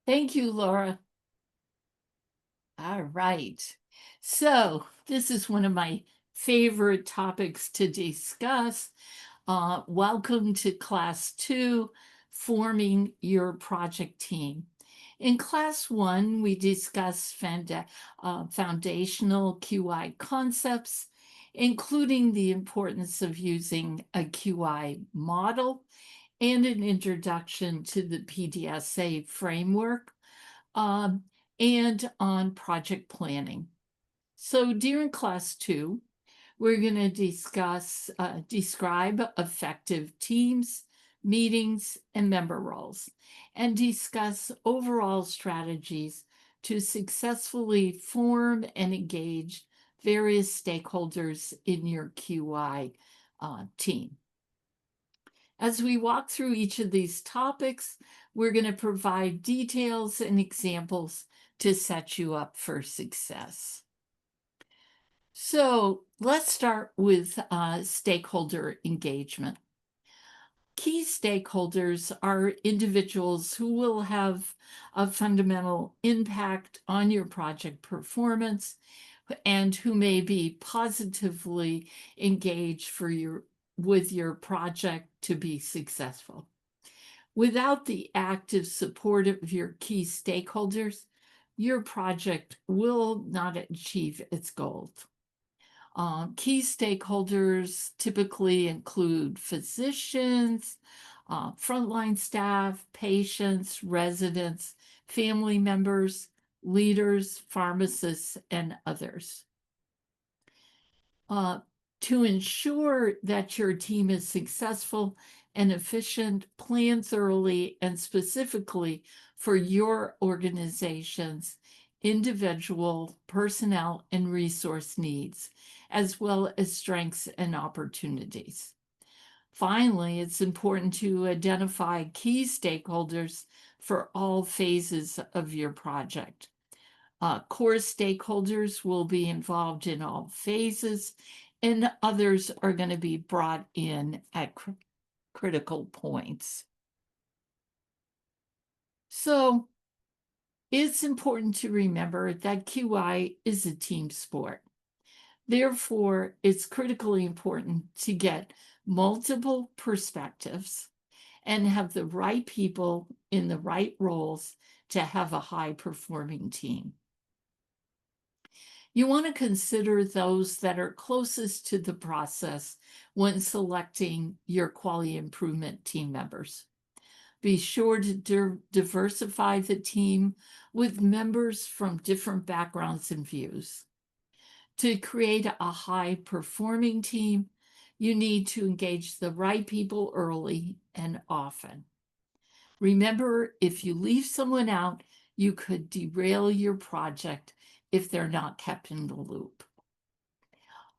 Thank you, Laura. All right. So, this is one of my favorite topics to discuss. Welcome to Class 2, Forming Your Project Team. In Class 1, we discuss foundational QI concepts, including the importance of using a QI model and an introduction to the PDSA framework, um, and on project planning. So during class 2, we're going to describe effective teams, meetings, and member roles, and discuss overall strategies to successfully form and engage various stakeholders in your QI team. As we walk through each of these topics, we're going to provide details and examples to set you up for success. So let's start with stakeholder engagement. Key stakeholders are individuals who will have a fundamental impact on your project performance and who may be positively engaged with your project to be successful. Without the active support of your key stakeholders, your project will not achieve its goals. Key stakeholders typically include physicians, frontline staff, patients, residents, family members, leaders, pharmacists, and others. To ensure that your team is successful and efficient, plan thoroughly and specifically for your organization's individual personnel and resource needs, as well as strengths and opportunities. Finally, it's important to identify key stakeholders for all phases of your project. Core stakeholders will be involved in all phases, and others are going to be brought in at critical points. So it's important to remember that QI is a team sport. Therefore, it's critically important to get multiple perspectives and have the right people in the right roles to have a high performing team. You want to consider those that are closest to the process when selecting your quality improvement team members. Be sure to diversify the team with members from different backgrounds and views. To create a high performing team, you need to engage the right people early and often. Remember, if you leave someone out, you could derail your project if they're not kept in the loop.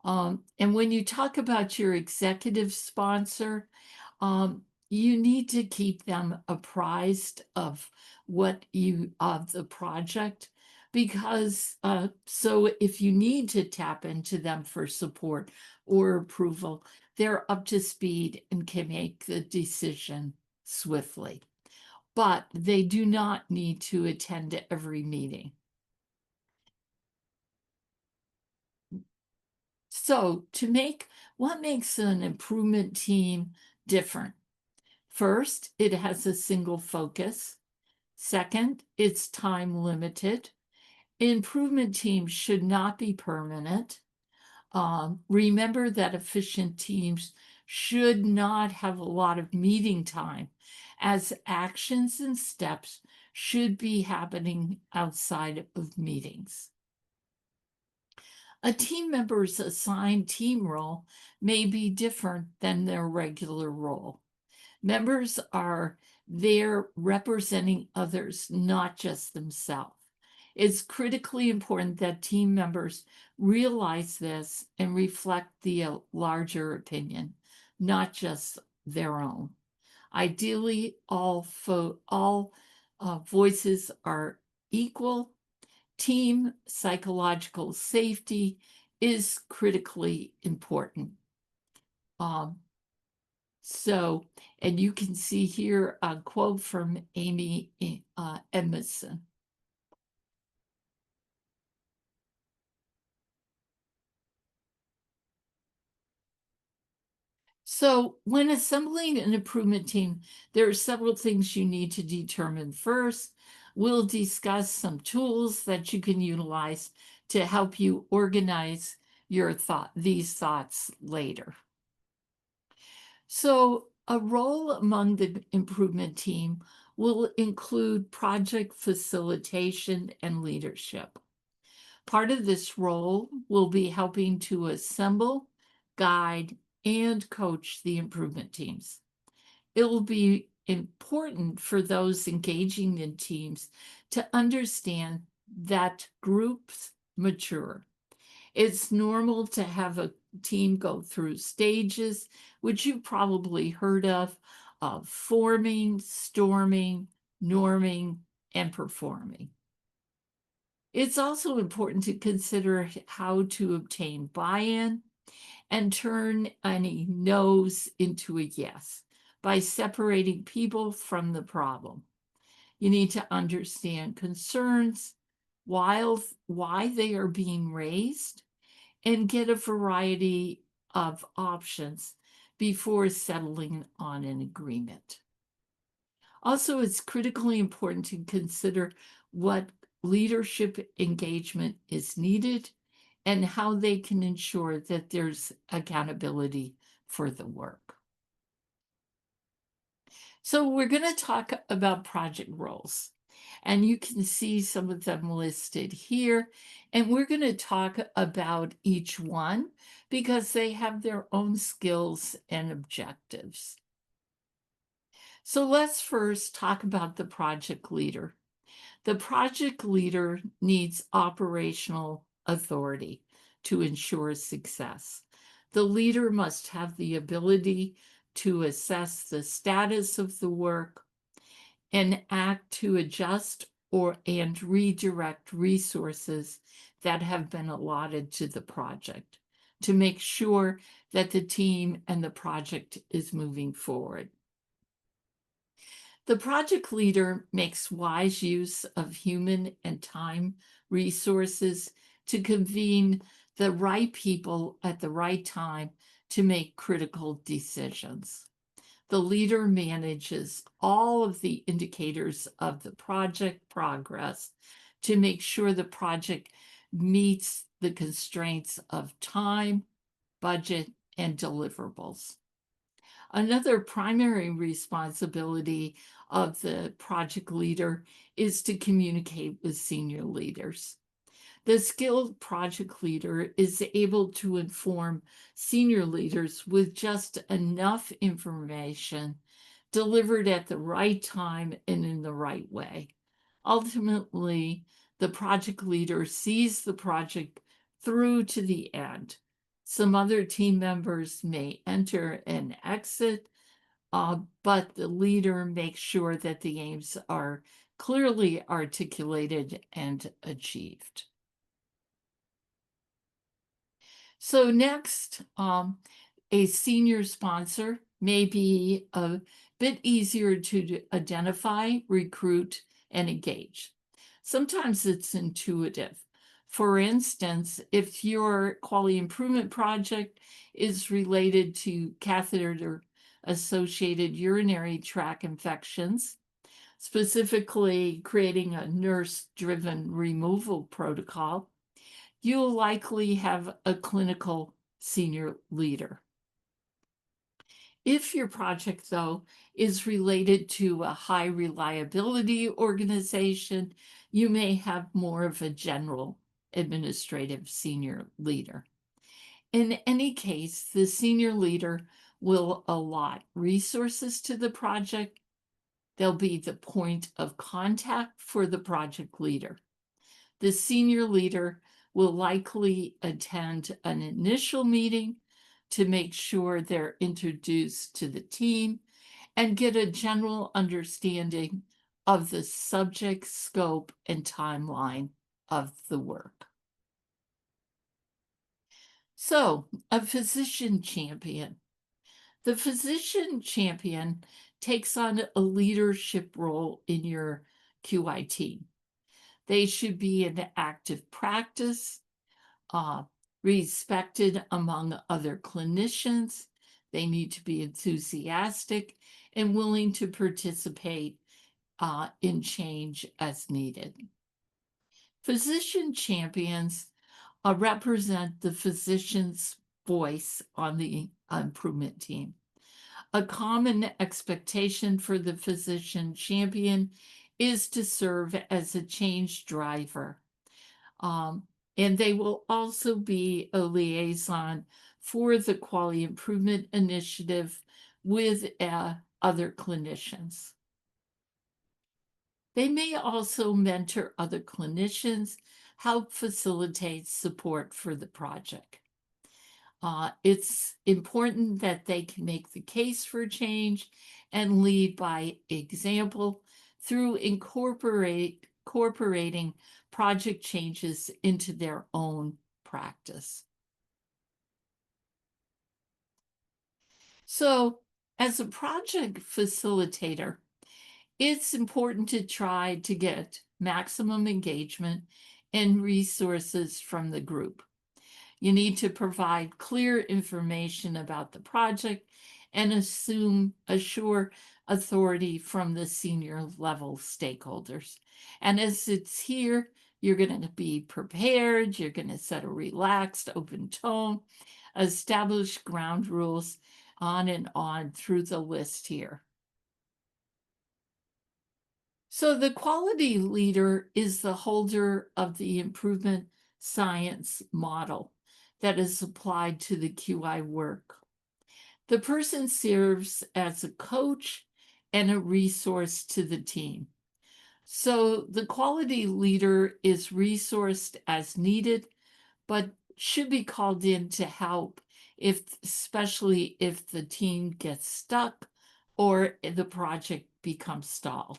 And when you talk about your executive sponsor, you need to keep them apprised of of the project, because so if you need to tap into them for support or approval, they're up to speed and can make the decision swiftly. But they do not need to attend every meeting. So, what makes an improvement team different? First, it has a single focus. Second, it's time limited. Improvement teams should not be permanent. Remember that efficient teams should not have a lot of meeting time, as actions and steps should be happening outside of meetings. A team member's assigned team role may be different than their regular role. Members are there representing others, not just themselves. It's critically important that team members realize this and reflect the larger opinion, not just their own. Ideally, all voices are equal. Team psychological safety is critically important. So, and you can see here a quote from Amy Edmondson. So, when assembling an improvement team, there are several things you need to determine first. We'll discuss some tools that you can utilize to help you organize these thoughts later. So, a role among the improvement team will include project facilitation and leadership. Part of this role will be helping to assemble, guide, and coach the improvement teams. It will be important for those engaging in teams to understand that groups mature. It's normal to have a team go through stages, which you've probably heard of forming, storming, norming, and performing. It's also important to consider how to obtain buy-in and turn any no's into a yes by separating people from the problem. You need to understand concerns, why they are being raised, and get a variety of options before settling on an agreement. Also, it's critically important to consider what leadership engagement is needed and how they can ensure that there's accountability for the work. So, we're going to talk about project roles, and you can see some of them listed here. And we're going to talk about each one because they have their own skills and objectives. So, let's first talk about the project leader. The project leader needs operational authority to ensure success. The leader must have the ability to assess the status of the work and act to adjust and redirect resources that have been allotted to the project to make sure that the team and the project is moving forward. The project leader makes wise use of human and time resources to convene the right people at the right time to make critical decisions. The leader manages all of the indicators of the project progress to make sure the project meets the constraints of time, budget, and deliverables. Another primary responsibility of the project leader is to communicate with senior leaders. The skilled project leader is able to inform senior leaders with just enough information delivered at the right time and in the right way. Ultimately, the project leader sees the project through to the end. Some other team members may enter and exit, but the leader makes sure that the aims are clearly articulated and achieved. So next, a senior sponsor may be a bit easier to identify, recruit, and engage. Sometimes it's intuitive. For instance, if your quality improvement project is related to catheter-associated urinary tract infections, specifically creating a nurse-driven removal protocol, you'll likely have a clinical senior leader. If your project, though, is related to a high reliability organization, you may have more of a general administrative senior leader. In any case, the senior leader will allot resources to the project. They'll be the point of contact for the project leader. The senior leader will likely attend an initial meeting to make sure they're introduced to the team and get a general understanding of the subject, scope, and timeline of the work. So, a physician champion. The physician champion takes on a leadership role in your QI team. They should be in active practice, uh, respected among other clinicians. They need to be enthusiastic and willing to participate in change as needed. Physician champions represent the physician's voice on the improvement team. A common expectation for the physician champion is to serve as a change driver. Um, and they will also be a liaison for the quality improvement initiative with other clinicians. They may also mentor other clinicians, help facilitate support for the project. It's important that they can make the case for change and lead by example through incorporating project changes into their own practice. So, as a project facilitator, it's important to try to get maximum engagement and resources from the group. You need to provide clear information about the project and assure authority from the senior level stakeholders. And as it's here, you're going to be prepared, you're going to set a relaxed, open tone, establish ground rules, on and on through the list here. So the quality leader is the holder of the improvement science model that is applied to the QI work. The person serves as a coach and a resource to the team. So the quality leader is resourced as needed, but should be called in to help especially if the team gets stuck or the project becomes stalled.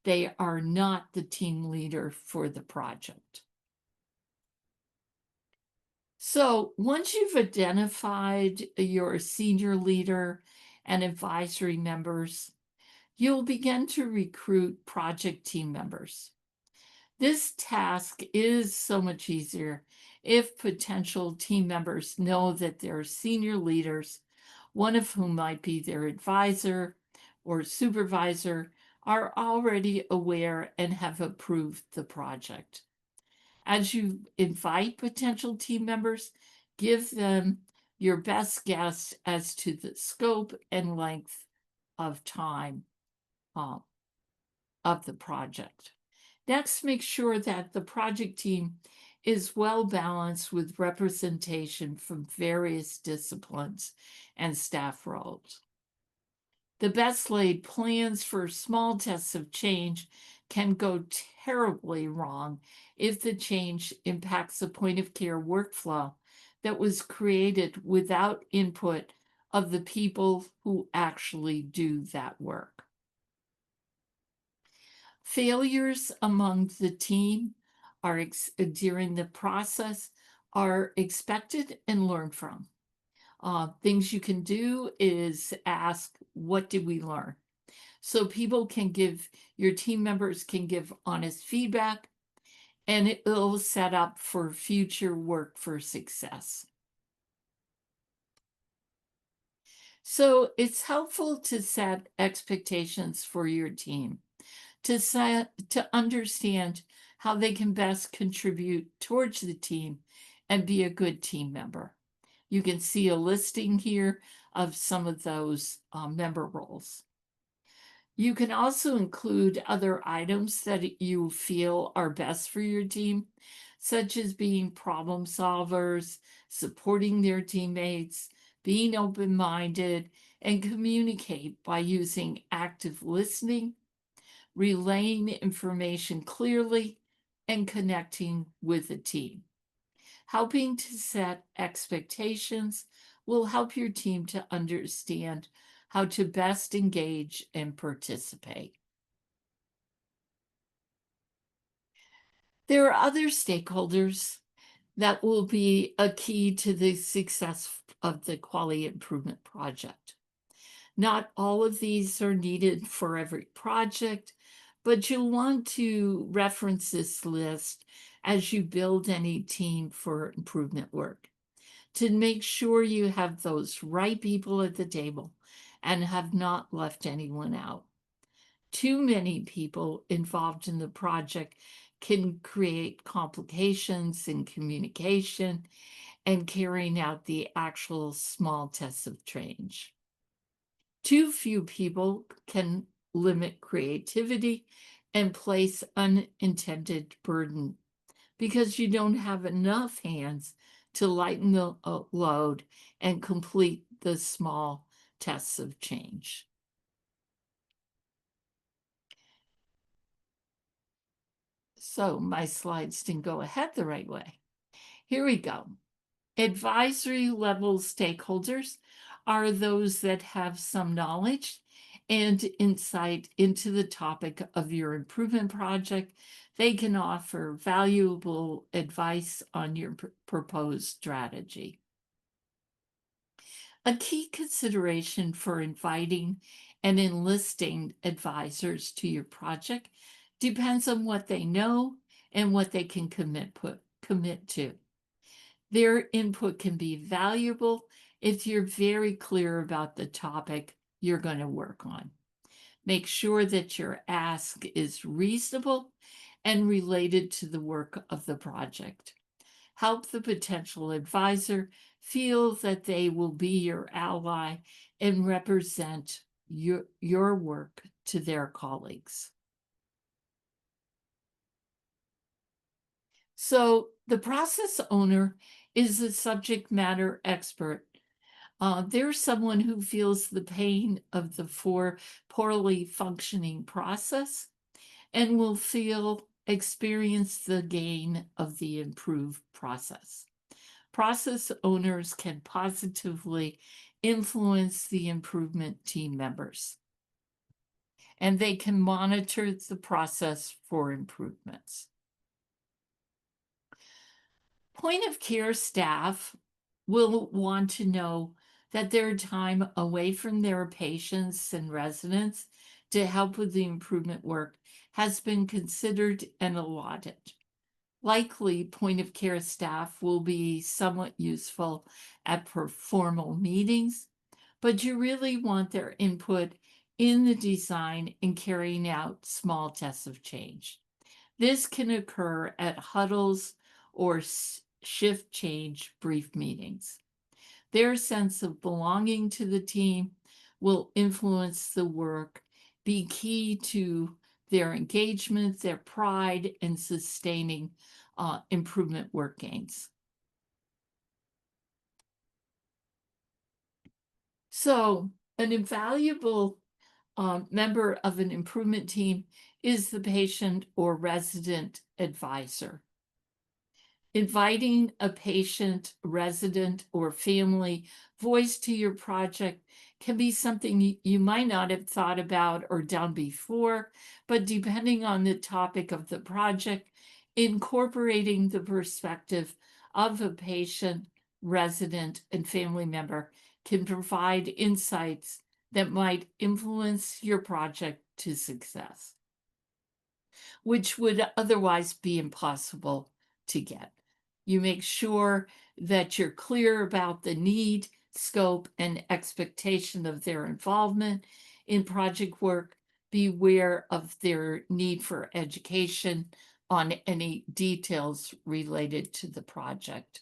They are not the team leader for the project. So once you've identified your senior leader and advisory members, you'll begin to recruit project team members. This task is so much easier if potential team members know that their senior leaders, one of whom might be their advisor or supervisor, are already aware and have approved the project. As you invite potential team members, give them your best guess as to the scope and length of time uh, of the project. Next, make sure that the project team is well balanced with representation from various disciplines and staff roles. The best laid plans for small tests of change can go terribly wrong if the change impacts the point of care workflow that was created without input of the people who actually do that work. Failures among the team are during the process are expected and learned from. Things you can do is ask, what did we learn? So people can your team members can give honest feedback, and it will set up for future work for success. So it's helpful to set expectations for your team, to understand how they can best contribute towards the team and be a good team member. You can see a listing here of some of those member roles. You can also include other items that you feel are best for your team, such as being problem solvers, supporting their teammates, being open-minded, and communicate by using active listening, relaying information clearly, and connecting with the team. Helping to set expectations will help your team to understand how to best engage and participate. There are other stakeholders that will be a key to the success of the quality improvement project. Not all of these are needed for every project, but you'll want to reference this list as you build any team for improvement work to make sure you have those right people at the table and have not left anyone out. Too many people involved in the project can create complications in communication and carrying out the actual small tests of change. Too few people can limit creativity and place unintended burden because you don't have enough hands to lighten the load and complete the small tests of change. So my slides didn't go ahead the right way. Here we go. Advisory level stakeholders are those that have some knowledge and insight into the topic of your improvement project. They can offer valuable advice on your proposed strategy. A key consideration for inviting and enlisting advisors to your project depends on what they know and what they can commit to. Their input can be valuable if you're very clear about the topic you're going to work on. Make sure that your ask is reasonable and related to the work of the project. Help the potential advisor feel that they will be your ally and represent your work to their colleagues. So the process owner is a subject matter expert. They're someone who feels the pain of the poorly functioning process and will experience the gain of the improved process. Process owners can positively influence the improvement team members, and they can monitor the process for improvements. Point of care staff will want to know that their time away from their patients and residents to help with the improvement work has been considered and allotted. Likely, point of care staff will be somewhat useful at formal meetings, but you really want their input in the design and carrying out small tests of change. This can occur at huddles or shift change brief meetings. Their sense of belonging to the team will influence the work, be key to their engagement, their pride, and sustaining improvement work gains. So an invaluable member of an improvement team is the patient or resident advisor. Inviting a patient, resident, or family voice to your project can be something you might not have thought about or done before, but depending on the topic of the project, incorporating the perspective of a patient, resident, and family member can provide insights that might influence your project to success, which would otherwise be impossible to get. You make sure that you're clear about the need, scope, and expectation of their involvement in project work. Beware of their need for education on any details related to the project.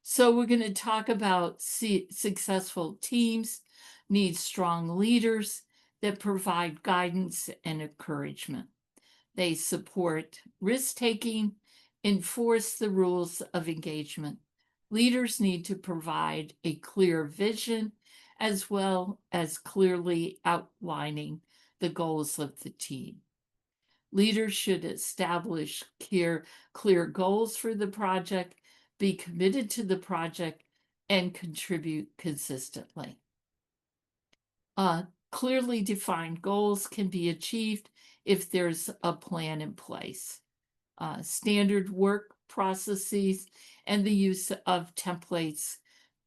So we're going to talk about successful teams need strong leaders that provide guidance and encouragement. They support risk-taking, enforce the rules of engagement. Leaders need to provide a clear vision as well as clearly outlining the goals of the team. Leaders should establish clear goals for the project, be committed to the project, and contribute consistently. Clearly defined goals can be achieved if there's a plan in place. Standard work processes and the use of templates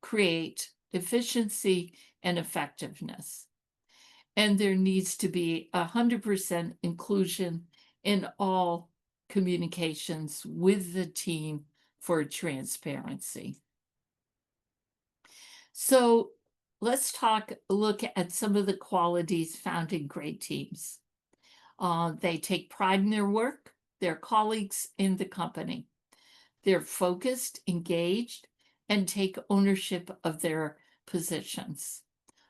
create efficiency and effectiveness. And there needs to be 100% inclusion in all communications with the team for transparency. So let's look at some of the qualities found in great teams. They take pride in their work, their colleagues, and the company. They're focused, engaged, and take ownership of their positions.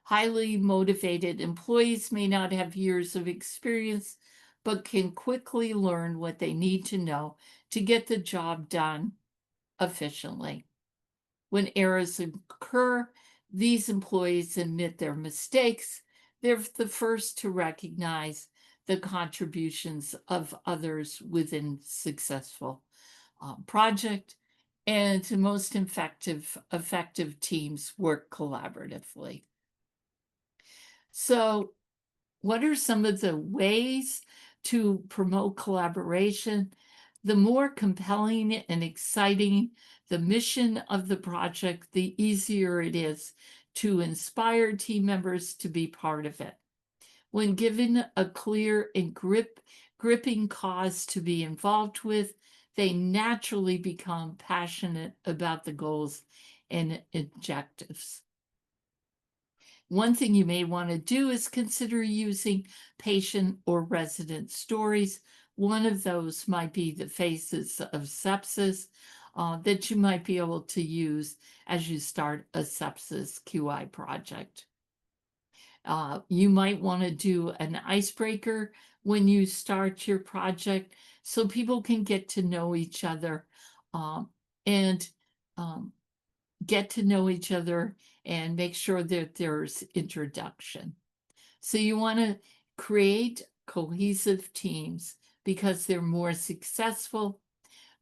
Highly motivated employees may not have years of experience, but can quickly learn what they need to know to get the job done efficiently. When errors occur, these employees admit their mistakes. They're the first to recognize the contributions of others within successful project, and the most effective teams work collaboratively. So, what are some of the ways to promote collaboration? The more compelling and exciting the mission of the project, the easier it is to inspire team members to be part of it. When given a clear and gripping cause to be involved with, they naturally become passionate about the goals and objectives. One thing you may want to do is consider using patient or resident stories. One of those might be the faces of sepsis that you might be able to use as you start a sepsis QI project. You might want to do an icebreaker when you start your project so people can get to know each other and get to know each other and make sure that there's introduction. So you want to create cohesive teams because they're more successful,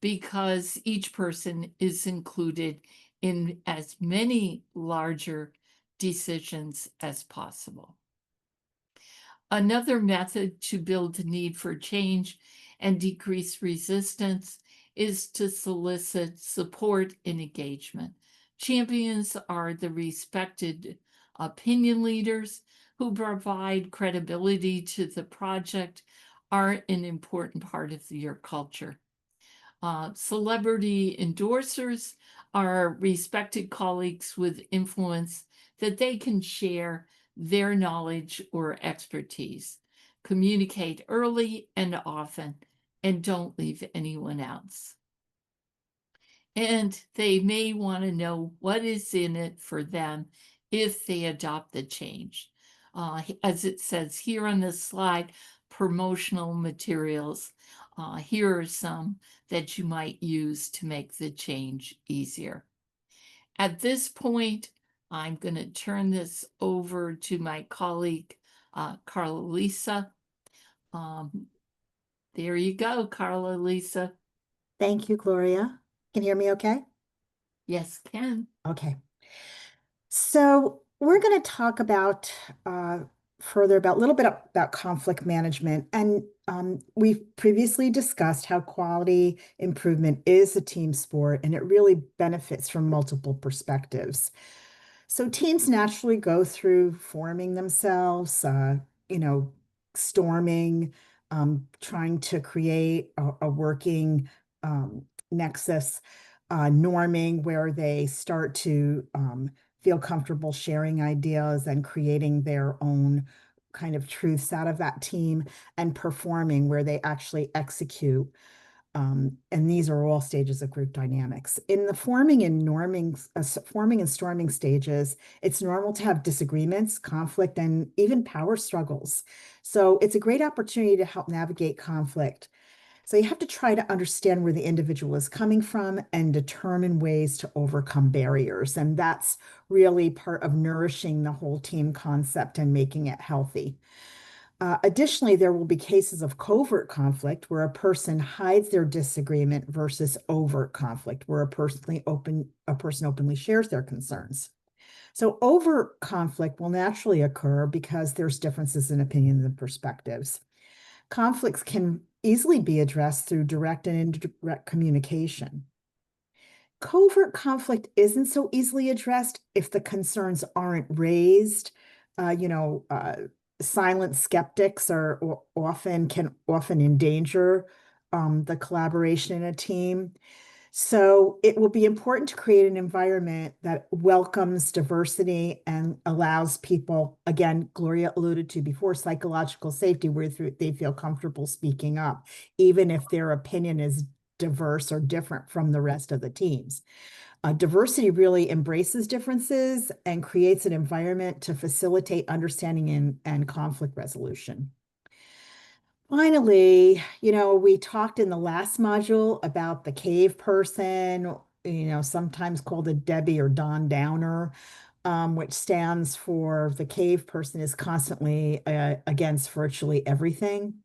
because each person is included in as many larger decisions as possible. Another method to build the need for change and decrease resistance is to solicit support and engagement. Champions are the respected opinion leaders who provide credibility to the project, are an important part of your culture. Celebrity endorsers are respected colleagues with influence that they can share their knowledge or expertise. Communicate early and often, and don't leave anyone else. And they may want to know what is in it for them if they adopt the change. As it says here on this slide, promotional materials. Here are some that you might use to make the change easier. At this point, I'm going to turn this over to my colleague, Carla Lisa. There you go, Carla Lisa. Thank you, Gloria. Can you hear me okay? Yes, Ken. Okay. So we're going to talk about further about a little bit about conflict management. And we've previously discussed how quality improvement is a team sport and it really benefits from multiple perspectives. So teams naturally go through forming themselves, storming, trying to create a working nexus, norming where they start to feel comfortable sharing ideas and creating their own kind of truths out of that team, and performing where they actually execute. And these are all stages of group dynamics. In the forming and storming stages, it's normal to have disagreements, conflict, and even power struggles. So it's a great opportunity to help navigate conflict. So you have to try to understand where the individual is coming from and determine ways to overcome barriers. And that's really part of nourishing the whole team concept and making it healthy. Additionally, there will be cases of covert conflict where a person hides their disagreement versus overt conflict, where a person openly shares their concerns. So overt conflict will naturally occur because there's differences in opinions and perspectives. Conflicts can easily be addressed through direct and indirect communication. Covert conflict isn't so easily addressed if the concerns aren't raised. Uh, you know, uh, Silent skeptics can often endanger the collaboration in a team. So it will be important to create an environment that welcomes diversity and allows people, again, Gloria alluded to before, psychological safety, where they feel comfortable speaking up, even if their opinion is diverse or different from the rest of the teams. Diversity really embraces differences and creates an environment to facilitate understanding and conflict resolution. Finally, we talked in the last module about the cave person, sometimes called a Debbie or Don Downer, which stands for the cave person is constantly against virtually everything.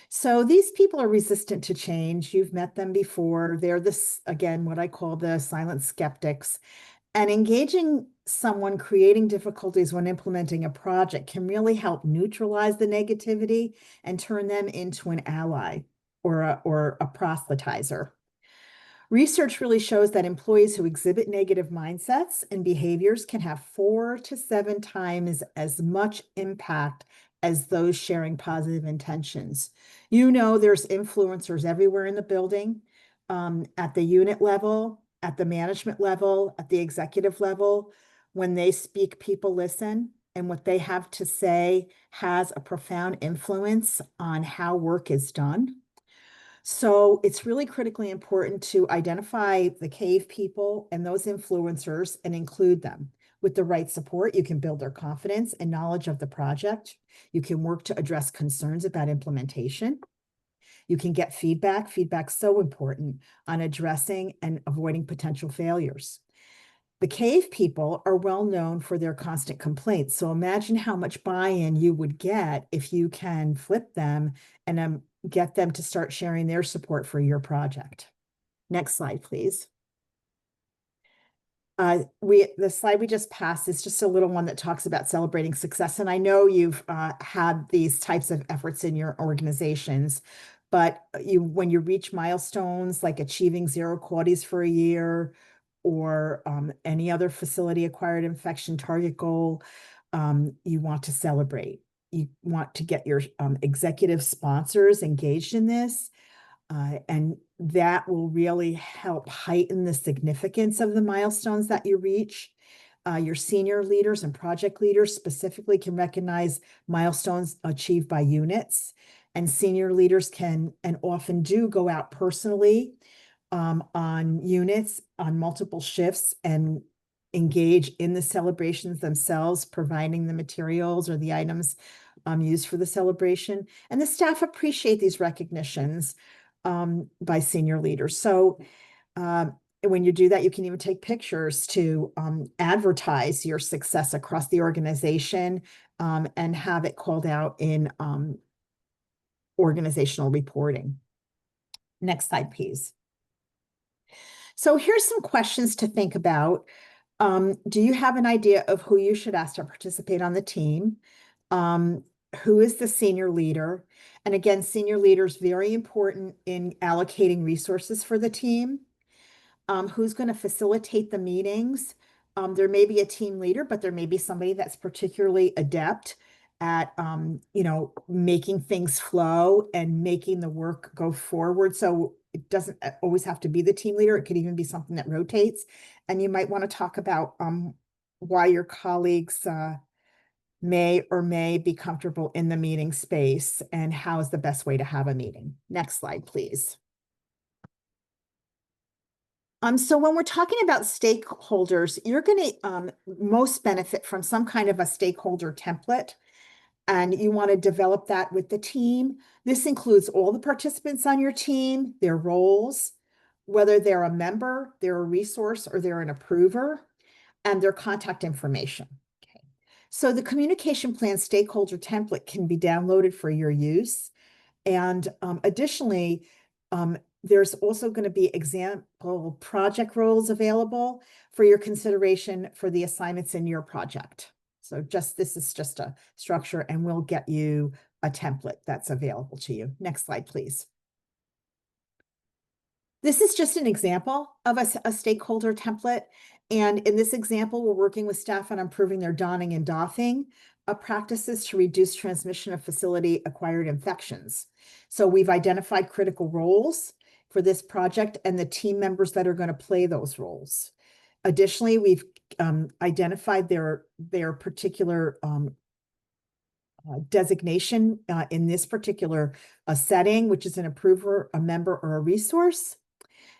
So these people are resistant to change. You've met them before. They're this, again, what I call the silent skeptics. And engaging someone creating difficulties when implementing a project can really help neutralize the negativity and turn them into an ally or a proselytizer. Research really shows that employees who exhibit negative mindsets and behaviors can have 4 to 7 times as much impact as those sharing positive intentions. There's influencers everywhere in the building, at the unit level, at the management level, at the executive level. When they speak, people listen, and what they have to say has a profound influence on how work is done. So it's really critically important to identify the cave people and those influencers and include them. With the right support, you can build their confidence and knowledge of the project. You can work to address concerns about implementation. You can get feedback. Feedback's so important on addressing and avoiding potential failures. The cave people are well known for their constant complaints. So imagine how much buy-in you would get if you can flip them and get them to start sharing their support for your project. Next slide, please. The slide we just passed is just a little one that talks about celebrating success. And I know you've had these types of efforts in your organizations, but when you reach milestones like achieving zero qualities for a year or any other facility acquired infection target goal, you want to celebrate. You want to get your executive sponsors engaged in this. And that will really help heighten the significance of the milestones that you reach. Your senior leaders and project leaders specifically can recognize milestones achieved by units, and senior leaders can and often do go out personally on units on multiple shifts and engage in the celebrations themselves, providing the materials or the items used for the celebration. And the staff appreciate these recognitions by senior leaders. So when you do that, you can even take pictures to advertise your success across the organization and have it called out in organizational reporting. Next slide, please. So here's some questions to think about. Do you have an idea of who you should ask to participate on the team? Who is the senior leader? And again, senior leaders very important in allocating resources for the team. Who's going to facilitate the meetings? There may be a team leader, but there may be somebody that's particularly adept at making things flow and making the work go forward. So it doesn't always have to be the team leader. It could even be something that rotates. And you might want to talk about why your colleagues may or may be comfortable in the meeting space and how is the best way to have a meeting. Next slide, please. So when we're talking about stakeholders, you're going to most benefit from some kind of a stakeholder template, and you want to develop that with the team. This includes all the participants on your team, their roles, whether they're a member, they're a resource, or they're an approver, and their contact information. Okay. So the communication plan stakeholder template can be downloaded for your use. And additionally, there's also going to be example project roles available for your consideration for the assignments in your project. So this is just a structure, and we'll get you a template that's available to you. Next slide, please. This is just an example of a stakeholder template. And in this example, we're working with staff on improving their donning and doffing practices to reduce transmission of facility-acquired infections. So we've identified critical roles for this project and the team members that are going to play those roles. Additionally, we've identified their particular designation in this particular setting, which is an approver, a member, or a resource.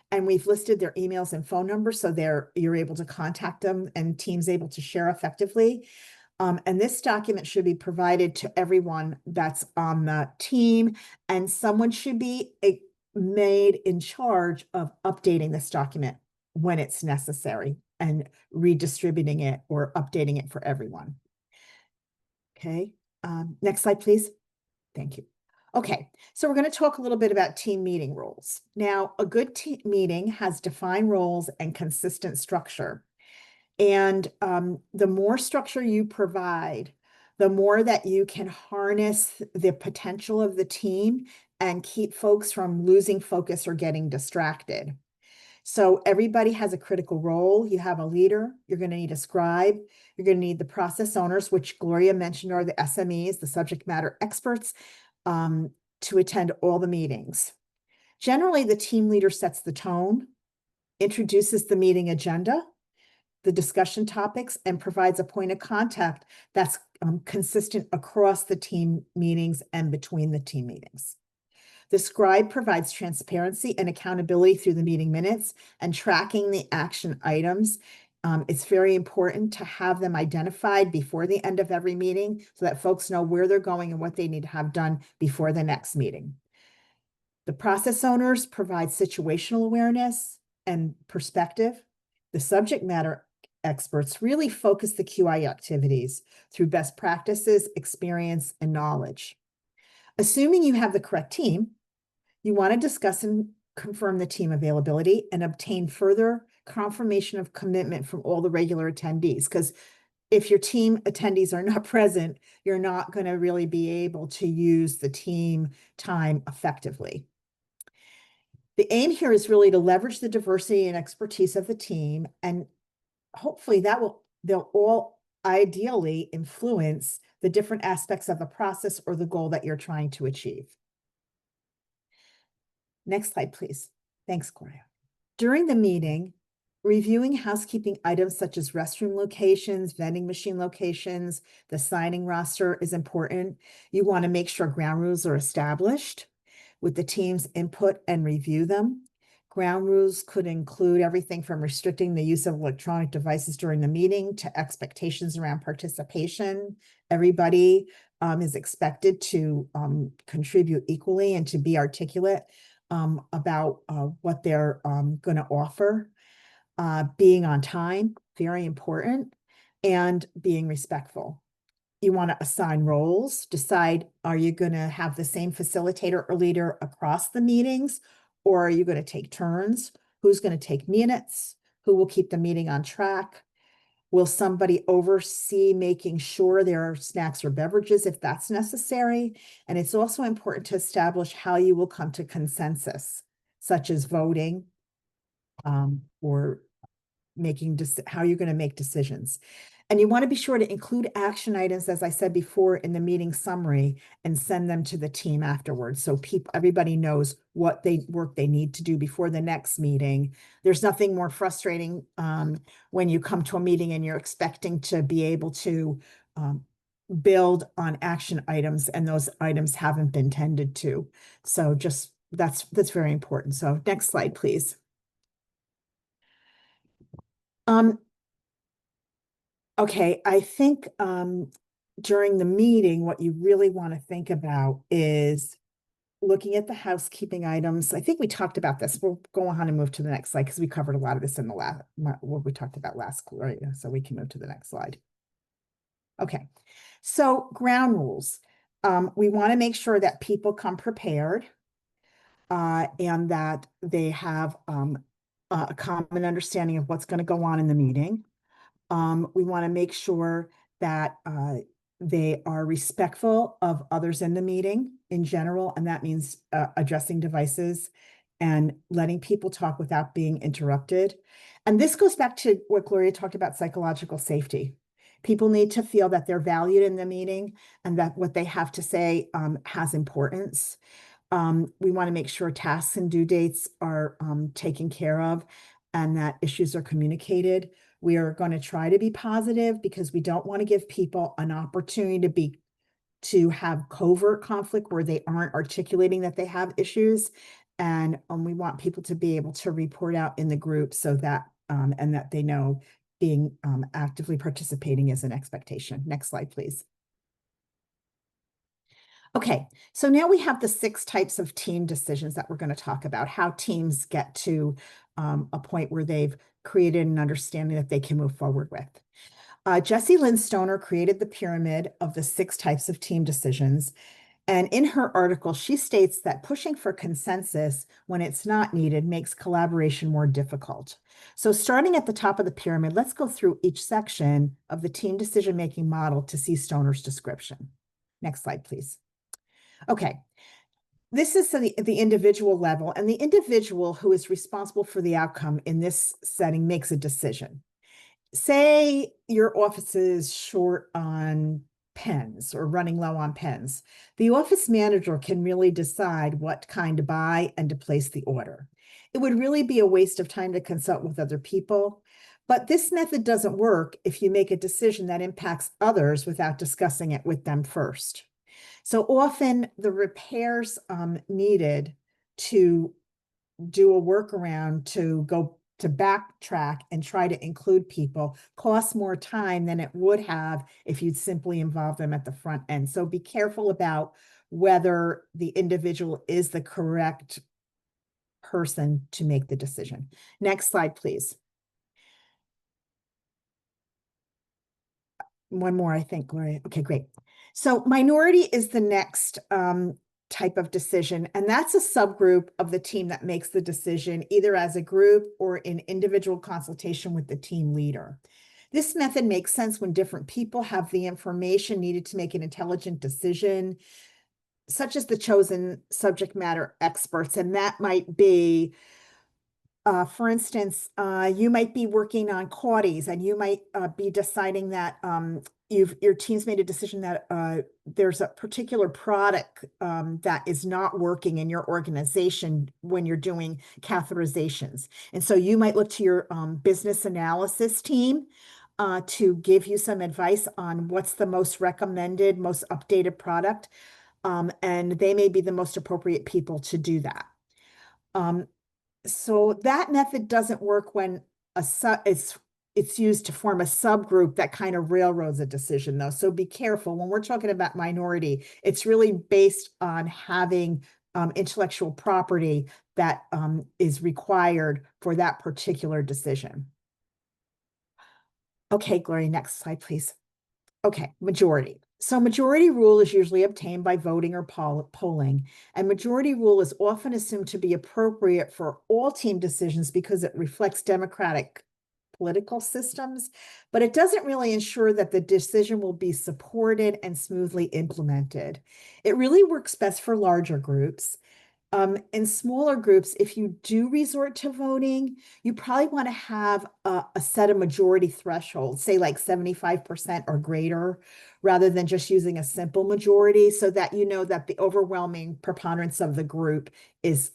And we've listed their emails and phone numbers so you're able to contact them and teams able to share effectively. And this document should be provided to everyone that's on the team, and someone should be made in charge of updating this document when it's necessary and redistributing it or updating it for everyone. Okay, next slide, please. Thank you. Okay, so we're going to talk a little bit about team meeting roles. Now, a good team meeting has defined roles and consistent structure. And the more structure you provide, the more that you can harness the potential of the team and keep folks from losing focus or getting distracted. So everybody has a critical role. You have a leader, you're going to need a scribe, you're going to need the process owners, which Gloria mentioned are the SMEs, the subject matter experts, to attend all the meetings. Generally, the team leader sets the tone, introduces the meeting agenda, the discussion topics, and provides a point of contact that's consistent across the team meetings and between the team meetings. The scribe provides transparency and accountability through the meeting minutes and tracking the action items. It's very important to have them identified before the end of every meeting so that folks know where they're going and what they need to have done before the next meeting. The process owners provide situational awareness and perspective. The subject matter experts really focus the QI activities through best practices, experience, and knowledge. Assuming you have the correct team, you want to discuss and confirm the team availability and obtain further confirmation of commitment from all the regular attendees. Because if your team attendees are not present, you're not going to really be able to use the team time effectively. The aim here is really to leverage the diversity and expertise of the team, and hopefully they'll all ideally influence the different aspects of the process or the goal that you're trying to achieve. Next slide, please. Thanks, Gloria. During the meeting, reviewing housekeeping items such as restroom locations, vending machine locations, the signing roster is important. You want to make sure ground rules are established with the team's input and review them. Ground rules could include everything from restricting the use of electronic devices during the meeting to expectations around participation. Everybody is expected to contribute equally and to be articulate about what they're going to offer. Being on time, very important, and being respectful. You want to assign roles, decide, are you going to have the same facilitator or leader across the meetings, or are you going to take turns? Who's going to take minutes? Who will keep the meeting on track? Will somebody oversee making sure there are snacks or beverages if that's necessary? And it's also important to establish how you will come to consensus, such as voting or how you're going to make decisions. And you want to be sure to include action items, as I said before, in the meeting summary and send them to the team afterwards. So everybody knows what work they need to do before the next meeting. There's nothing more frustrating when you come to a meeting and you're expecting to be able to build on action items and those items haven't been tended to. So just that's very important. So next slide, please. Okay, I think during the meeting, what you really want to think about is looking at the housekeeping items. I think we talked about this. We'll go on and move to the next slide because we covered a lot of this in the what we talked about last, right? So we can move to the next slide. Okay, so ground rules. We want to make sure that people come prepared and that they have a common understanding of what's going to go on in the meeting. We want to make sure that they are respectful of others in the meeting in general, and that means addressing devices and letting people talk without being interrupted. And this goes back to what Gloria talked about, psychological safety. People need to feel that they're valued in the meeting and that what they have to say has importance. We want to make sure tasks and due dates are taken care of and that issues are communicated. We are going to try to be positive because we don't want to give people an opportunity to have covert conflict where they aren't articulating that they have issues. And we want people to be able to report out in the group so that and that they know being actively participating is an expectation. Next slide, please. Okay, so now we have the 6 types of team decisions that we're going to talk about, how teams get to a point where they've created an understanding that they can move forward with. Jessie Lynn Stoner created the pyramid of the 6 types of team decisions. And in her article, she states that pushing for consensus when it's not needed makes collaboration more difficult. So starting at the top of the pyramid, let's go through each section of the team decision-making model to see Stoner's description. Next slide, please. Okay, this is the individual level, and the individual who is responsible for the outcome in this setting makes a decision. Say your office is short on pens or running low on pens. The office manager can really decide what kind to buy and to place the order. It would really be a waste of time to consult with other people, but this method doesn't work if you make a decision that impacts others without discussing it with them first. So often the repairs needed to do a workaround to go to backtrack and try to include people costs more time than it would have if you'd simply involve them at the front end. So be careful about whether the individual is the correct person to make the decision. Next slide, please. One more, I think, Gloria. Okay, great. So minority is the next type of decision, and that's a subgroup of the team that makes the decision either as a group or in individual consultation with the team leader. This method makes sense when different people have the information needed to make an intelligent decision, such as the chosen subject matter experts, and that might be for instance, you might be working on CAUTIES and you might be deciding that your team's made a decision that there's a particular product that is not working in your organization when you're doing catheterizations. And so you might look to your business analysis team to give you some advice on what's the most recommended, most updated product. And they may be the most appropriate people to do that. So that method doesn't work when it's used to form a subgroup that kind of railroads a decision, though. So be careful when we're talking about minority. It's really based on having intellectual property that is required for that particular decision. Okay, Gloria, next slide, please. Okay, majority. So majority rule is usually obtained by voting or polling, and majority rule is often assumed to be appropriate for all team decisions because it reflects democratic political systems, but it doesn't really ensure that the decision will be supported and smoothly implemented. It really works best for larger groups. In smaller groups, if you do resort to voting, you probably want to have a set of majority thresholds, say like 75% or greater, rather than just using a simple majority, so that you know that the overwhelming preponderance of the group is,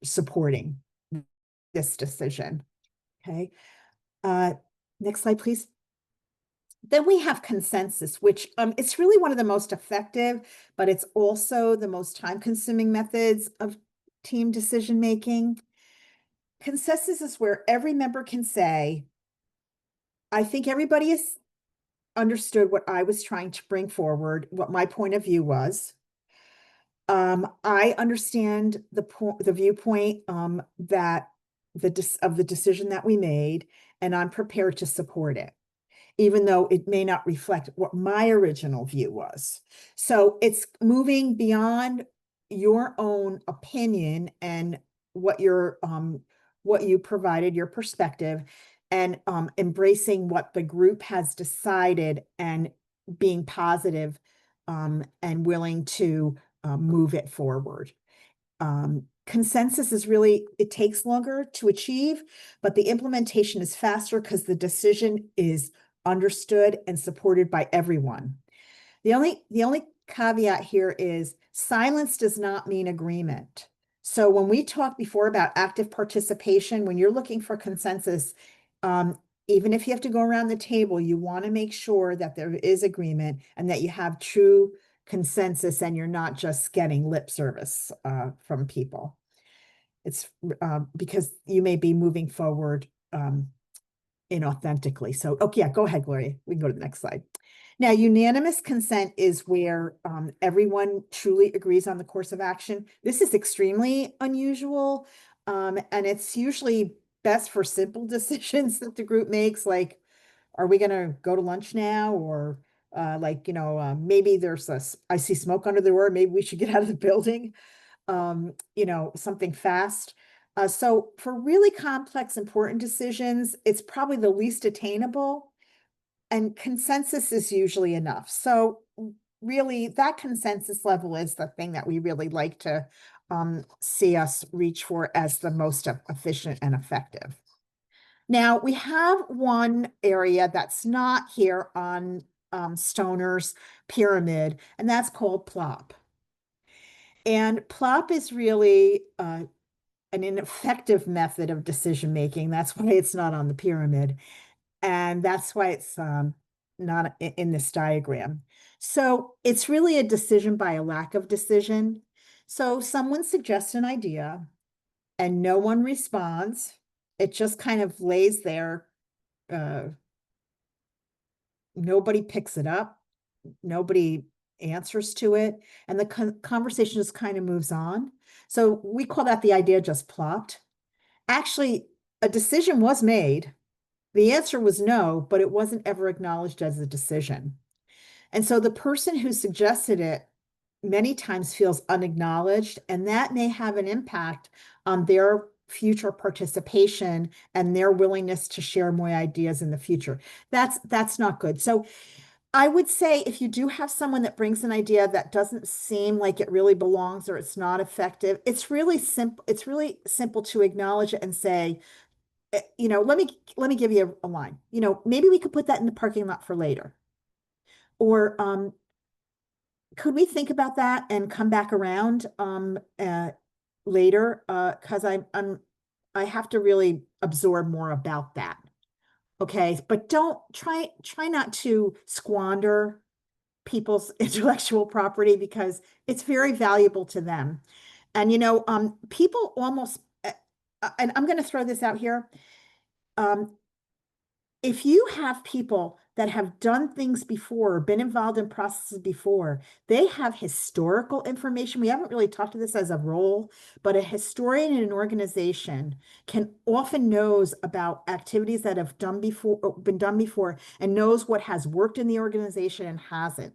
supporting this decision. Okay. Next slide, please. Then we have consensus, which it's really one of the most effective, but it's also the most time-consuming methods of team decision-making. Consensus is where every member can say, I think everybody has understood what I was trying to bring forward, what my point of view was. I understand the viewpoint that of the decision that we made, and I'm prepared to support it, even though it may not reflect what my original view was. So it's moving beyond your own opinion and what you provided, your perspective, and embracing what the group has decided and being positive and willing to move it forward. Consensus is really, it takes longer to achieve, but the implementation is faster because the decision is understood and supported by everyone. The only caveat here is silence does not mean agreement. So when we talked before about active participation, when you're looking for consensus, even if you have to go around the table, you want to make sure that there is agreement and that you have true consensus and you're not just getting lip service from people. It's because you may be moving forward inauthentically. So, okay, yeah, go ahead, Gloria. We can go to the next slide. Now, unanimous consent is where everyone truly agrees on the course of action. This is extremely unusual, and it's usually best for simple decisions that the group makes, like, are we going to go to lunch now? Or maybe I see smoke under the door, maybe we should get out of the building, something fast. So for really complex, important decisions, it's probably the least attainable, and consensus is usually enough. So really, that consensus level is the thing that we really like to see us reach for as the most efficient and effective. Now, we have one area that's not here on Stoner's pyramid, and that's called plop. And plop is really an ineffective method of decision making. That's why it's not on the pyramid. And that's why it's not in this diagram. So it's really a decision by a lack of decision. So someone suggests an idea and no one responds. It just kind of lays there. Nobody picks it up. Nobody answers to it. And the conversation just kind of moves on. So we call that the idea just plopped. Actually, a decision was made. The answer was no, but it wasn't ever acknowledged as a decision. And so the person who suggested it many times feels unacknowledged, and that may have an impact on their future participation and their willingness to share more ideas in the future. That's not good. So I would say if you do have someone that brings an idea that doesn't seem like it really belongs or it's not effective, it's really simple to acknowledge it and say, let me give you a line. Maybe we could put that in the parking lot for later. Or could we think about that and come back around later? Because I have to really absorb more about that. Okay, but don't try not to squander people's intellectual property because it's very valuable to them. And people almost, and I'm going to throw this out here. If you have people that have done things before, been involved in processes before, they have historical information. We haven't really talked to this as a role, but a historian in an organization can often knows about activities that have been done before and knows what has worked in the organization and hasn't.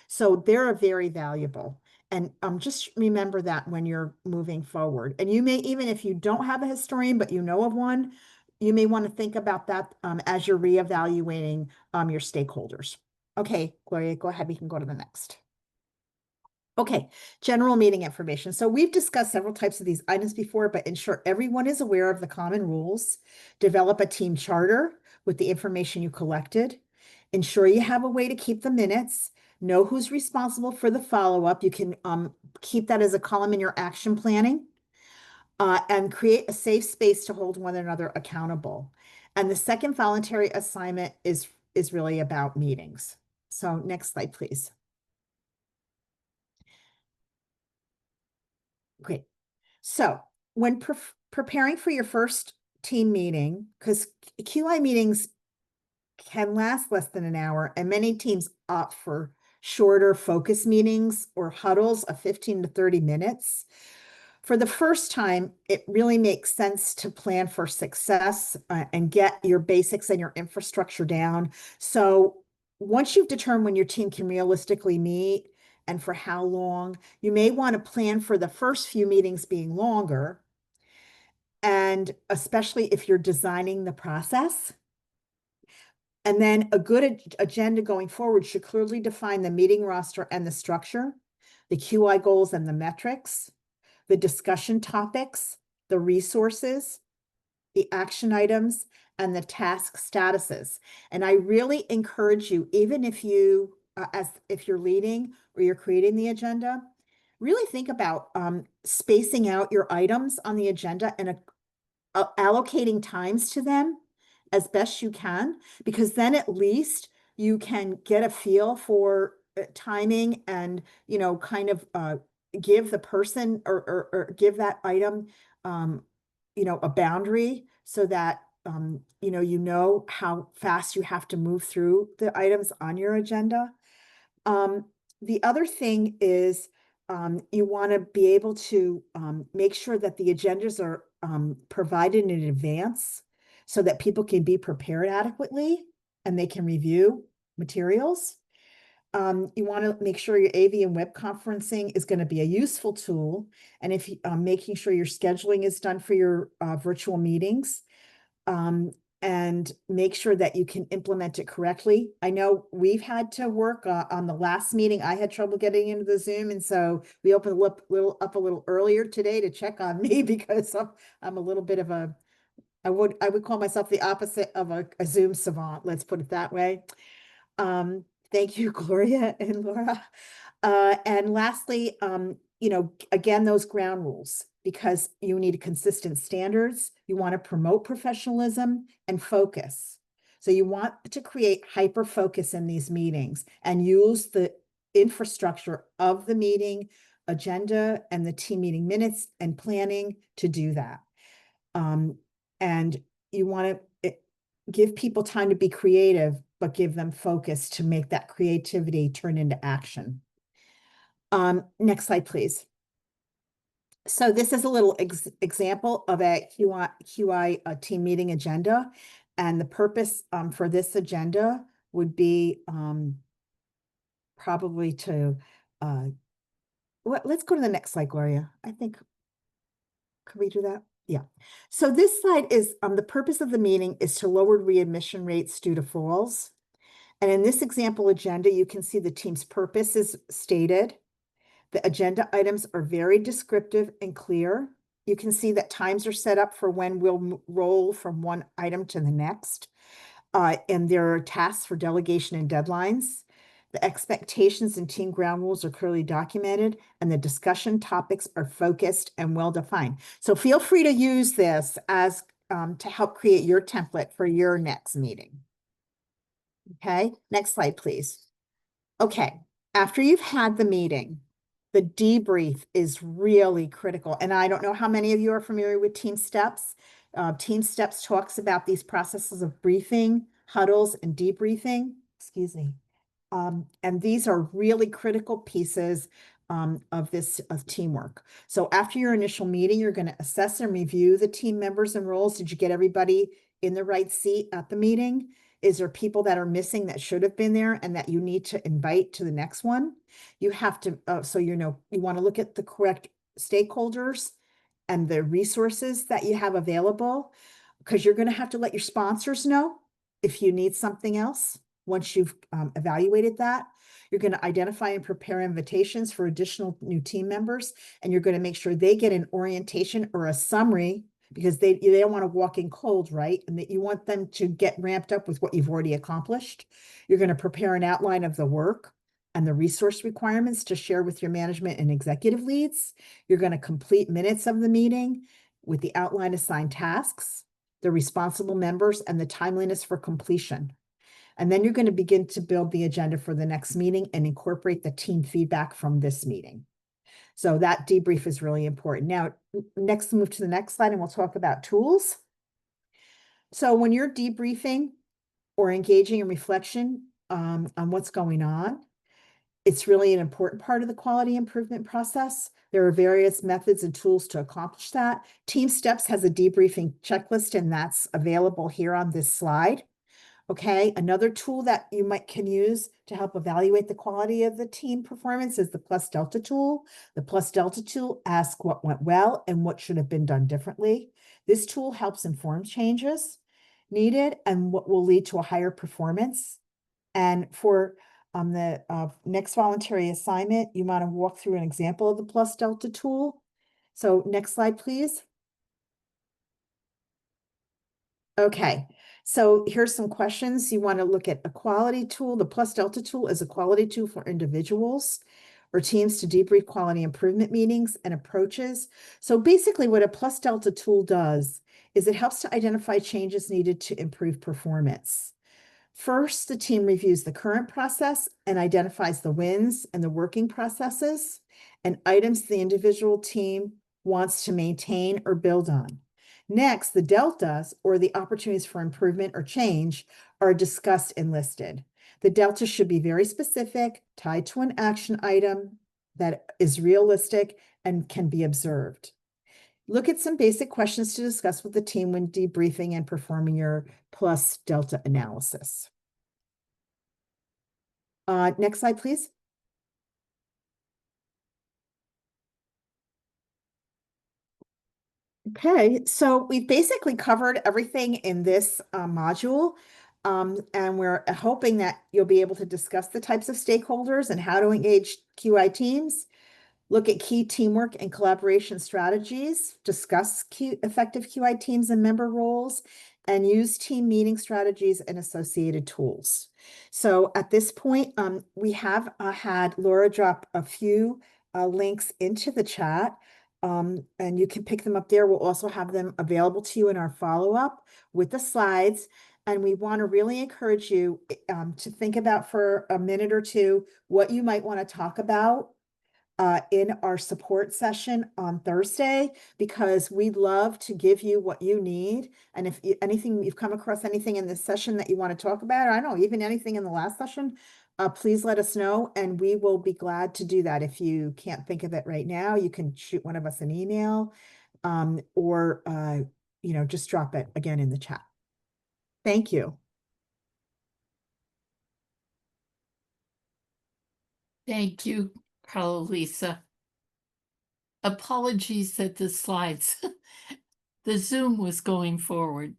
So they're very valuable. And just remember that when you're moving forward. And you may, even if you don't have a historian, but you know of one, you may want to think about that as you're reevaluating your stakeholders. Okay, Gloria, go ahead. We can go to the next. Okay, general meeting information. So we've discussed several types of these items before, but ensure everyone is aware of the common rules. Develop a team charter with the information you collected. Ensure you have a way to keep the minutes. Know who's responsible for the follow-up. You can keep that as a column in your action planning. And create a safe space to hold one another accountable. And the second voluntary assignment is really about meetings. So next slide, please. Great. So when preparing for your first team meeting, because QI meetings can last less than an hour, and many teams opt for shorter focus meetings or huddles of 15 to 30 minutes. For the first time, it really makes sense to plan for success and get your basics and your infrastructure down. So once you've determined when your team can realistically meet and for how long, you may want to plan for the first few meetings being longer. And especially if you're designing the process. And then a good agenda going forward should clearly define the meeting roster and the structure, the QI goals and the metrics. the discussion topics, the resources, the action items, and the task statuses. And I really encourage you, even if you, if you're leading or you're creating the agenda, really think about spacing out your items on the agenda and allocating times to them as best you can, because then at least you can get a feel for timing and, kind of give the person or give that item, um, a boundary so that, you know how fast you have to move through the items on your agenda. Um, the other thing is, you want to be able to make sure that the agendas are provided in advance so that people can be prepared adequately and they can review materials. You want to make sure your AV and web conferencing is going to be a useful tool. And if making sure your scheduling is done for your virtual meetings, um, and make sure that you can implement it correctly. I know we've had to work on the last meeting. I had trouble getting into the Zoom, and so we opened up a little earlier today to check on me because I'm a little bit of a, I would call myself the opposite of a Zoom savant. Let's put it that way. Thank you, Gloria and Laura. And lastly, again, those ground rules, because you need consistent standards. You want to promote professionalism and focus. So you want to create hyper focus in these meetings and use the infrastructure of the meeting agenda and the team meeting minutes and planning to do that. And you want to give people time to be creative, but give them focus to make that creativity turn into action. Next slide, please. So this is a little example of a QI team meeting agenda. And the purpose for this agenda would be probably to, let's go to the next slide, Gloria. I think, could we do that? Yeah. So this slide is, the purpose of the meeting is to lower readmission rates due to falls. And in this example agenda, you can see the team's purpose is stated. The agenda items are very descriptive and clear. You can see that times are set up for when we'll roll from one item to the next. And there are tasks for delegation and deadlines. The expectations and team ground rules are clearly documented, and the discussion topics are focused and well-defined. So feel free to use this as to help create your template for your next meeting. Okay, next slide, please. Okay, after you've had the meeting, the debrief is really critical. And I don't know how many of you are familiar with Team Steps. Team Steps talks about these processes of briefing, huddles, and debriefing. Excuse me. And these are really critical pieces of teamwork. So after your initial meeting, you're going to assess and review the team members and roles. Did you get everybody in the right seat at the meeting? Is there people that are missing that should have been there and that you need to invite to the next one? You have to, so you want to look at the correct stakeholders and the resources that you have available, because you're going to have to let your sponsors know if you need something else. Once you've evaluated that, you're going to identify and prepare invitations for additional new team members, and you're going to make sure they get an orientation or a summary, because they don't want to walk in cold, right? And that you want them to get ramped up with what you've already accomplished. You're going to prepare an outline of the work and the resource requirements to share with your management and executive leads. You're going to complete minutes of the meeting with the outline assigned tasks, the responsible members, and the timeliness for completion. And then you're going to begin to build the agenda for the next meeting and incorporate the team feedback from this meeting. So that debrief is really important. Now, next, move to the next slide and we'll talk about tools. So when you're debriefing or engaging in reflection on what's going on, it's really an important part of the quality improvement process. There are various methods and tools to accomplish that. Team Steps has a debriefing checklist, and that's available here on this slide. Okay, another tool that you can use to help evaluate the quality of the team performance is the Plus Delta tool. The Plus Delta tool asks what went well and what should have been done differently. This tool helps inform changes needed and what will lead to a higher performance. And for the next voluntary assignment, you want to walk through an example of the Plus Delta tool So next slide, please. Okay, so here's some questions. You want to look at a quality tool. The Plus Delta tool is a quality tool for individuals or teams to debrief quality improvement meetings and approaches. So basically what a Plus Delta tool does is it helps to identify changes needed to improve performance. First, the team reviews the current process and identifies the wins and the working processes and items the individual team wants to maintain or build on. Next, the deltas, or the opportunities for improvement or change, are discussed and listed. The delta should be very specific, tied to an action item that is realistic and can be observed. Look at some basic questions to discuss with the team when debriefing and performing your plus delta analysis. Next slide, please. Okay, so we've basically covered everything in this module. And we're hoping that you'll be able to discuss the types of stakeholders and how to engage QI teams, look at key teamwork and collaboration strategies, discuss effective QI teams and member roles, and use team meeting strategies and associated tools. So at this point, we have had Laura drop a few links into the chat. And you can pick them up there. We'll also have them available to you in our follow-up with the slides. And we want to really encourage you to think about for a minute or two what you might want to talk about in our support session on Thursday, because we'd love to give you what you need. And if anything, you've come across anything in this session that you want to talk about, or I don't know, even anything in the last session, please let us know and we will be glad to do that. If you can't think of it right now, you can shoot one of us an email or just drop it again in the chat. Thank you. Thank you, Carla Lisa. Apologies that the slides, the Zoom was going forward.